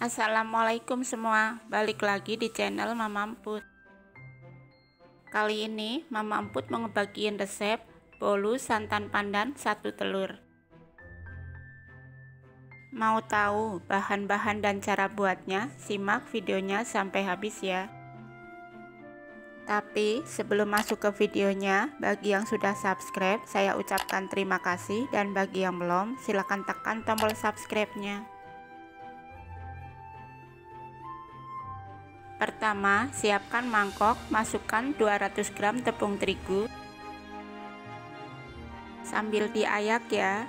Assalamualaikum semua, balik lagi di channel Mama Emput. Kali ini Mama Emput mau ngebagiin resep bolu santan pandan 1 telur. Mau tahu bahan-bahan dan cara buatnya? Simak videonya sampai habis ya. Tapi sebelum masuk ke videonya, bagi yang sudah subscribe, saya ucapkan terima kasih, dan bagi yang belum, silahkan tekan tombol subscribe-nya. Pertama, siapkan mangkok, masukkan 200 gram tepung terigu sambil diayak ya.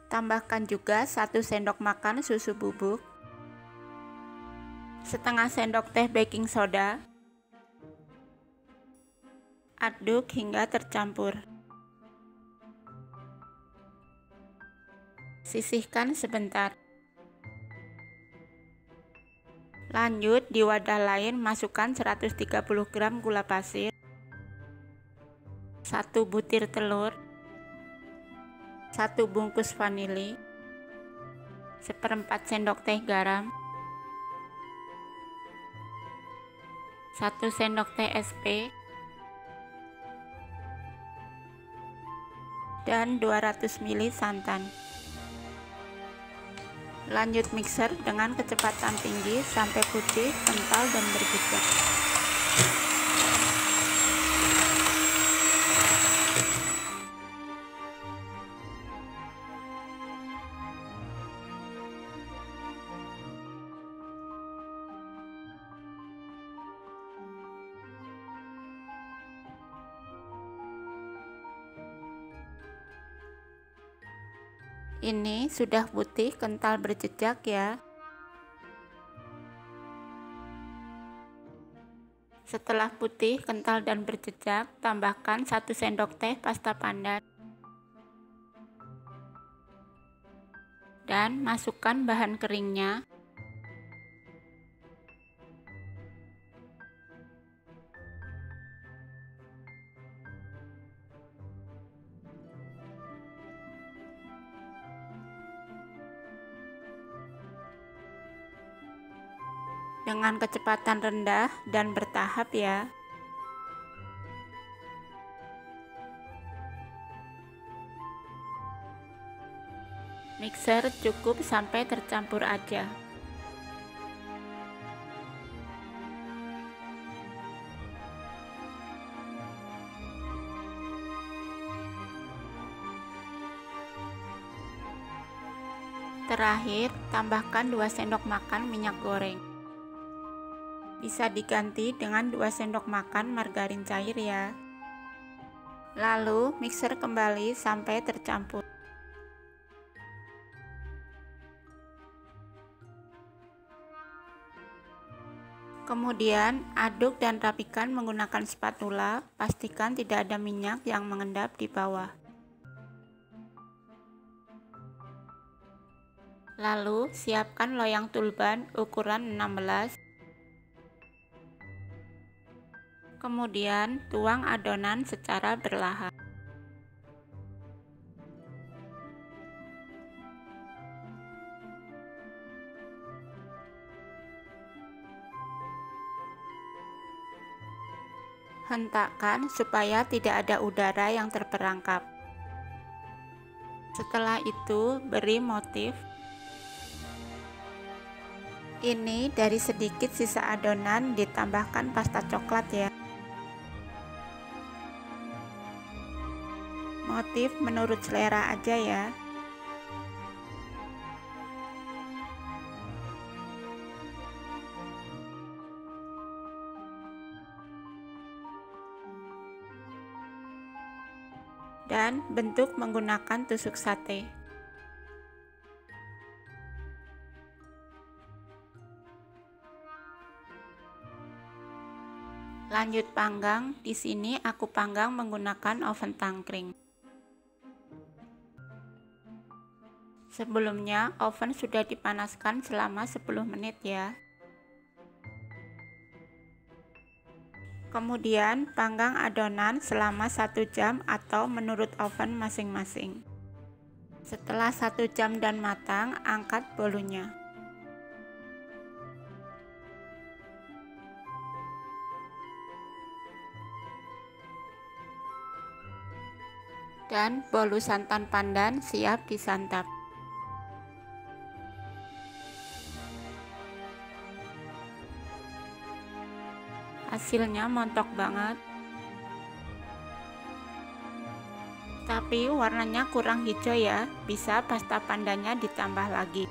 Tambahkan juga 1 sendok makan susu bubuk, setengah sendok teh baking soda. Aduk hingga tercampur. Sisihkan sebentar. Lanjut, di wadah lain masukkan 130 gram gula pasir, 1 butir telur, 1 bungkus vanili, 1/4 sendok teh garam, 1 sendok teh SP, dan 200 ml santan. Lanjut mixer dengan kecepatan tinggi sampai putih, kental, dan berjejak. Ini sudah putih, kental, berjejak ya. Setelah putih, kental, dan berjejak, tambahkan 1 sendok teh pasta pandan dan masukkan bahan keringnya. Dengan kecepatan rendah dan bertahap ya. Mixer cukup sampai tercampur aja. Terakhir, tambahkan 2 sendok makan minyak goreng. Bisa diganti dengan 2 sendok makan margarin cair ya. Lalu mixer kembali sampai tercampur. Kemudian aduk dan rapikan menggunakan spatula, pastikan tidak ada minyak yang mengendap di bawah. Lalu siapkan loyang tulban ukuran 16. Kemudian tuang adonan secara bertahap. Hentakkan supaya tidak ada udara yang terperangkap. Setelah itu beri motif. Ini dari sedikit sisa adonan ditambahkan pasta coklat ya. Motif menurut selera aja ya. Dan bentuk menggunakan tusuk sate. Lanjut panggang. Di sini aku panggang menggunakan oven tangkring. Sebelumnya oven sudah dipanaskan selama 10 menit ya. Kemudian panggang adonan selama 1 jam atau menurut oven masing-masing. Setelah 1 jam dan matang, angkat bolunya. Dan bolu santan pandan siap disantap. Hasilnya montok banget, tapi warnanya kurang hijau ya, bisa pasta pandannya ditambah lagi.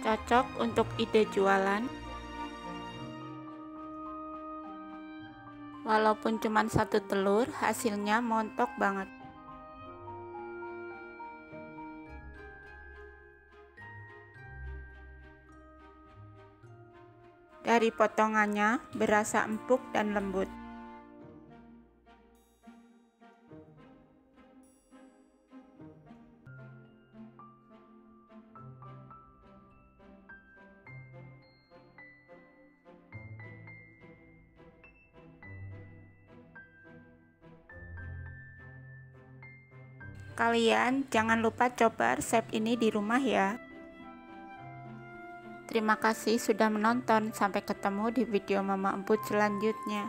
Cocok untuk ide jualan. Walaupun cuma 1 telur, hasilnya montok banget. Dari potongannya berasa empuk dan lembut. Kalian jangan lupa coba resep ini di rumah ya. Terima kasih sudah menonton, sampai ketemu di video Mama Emput selanjutnya.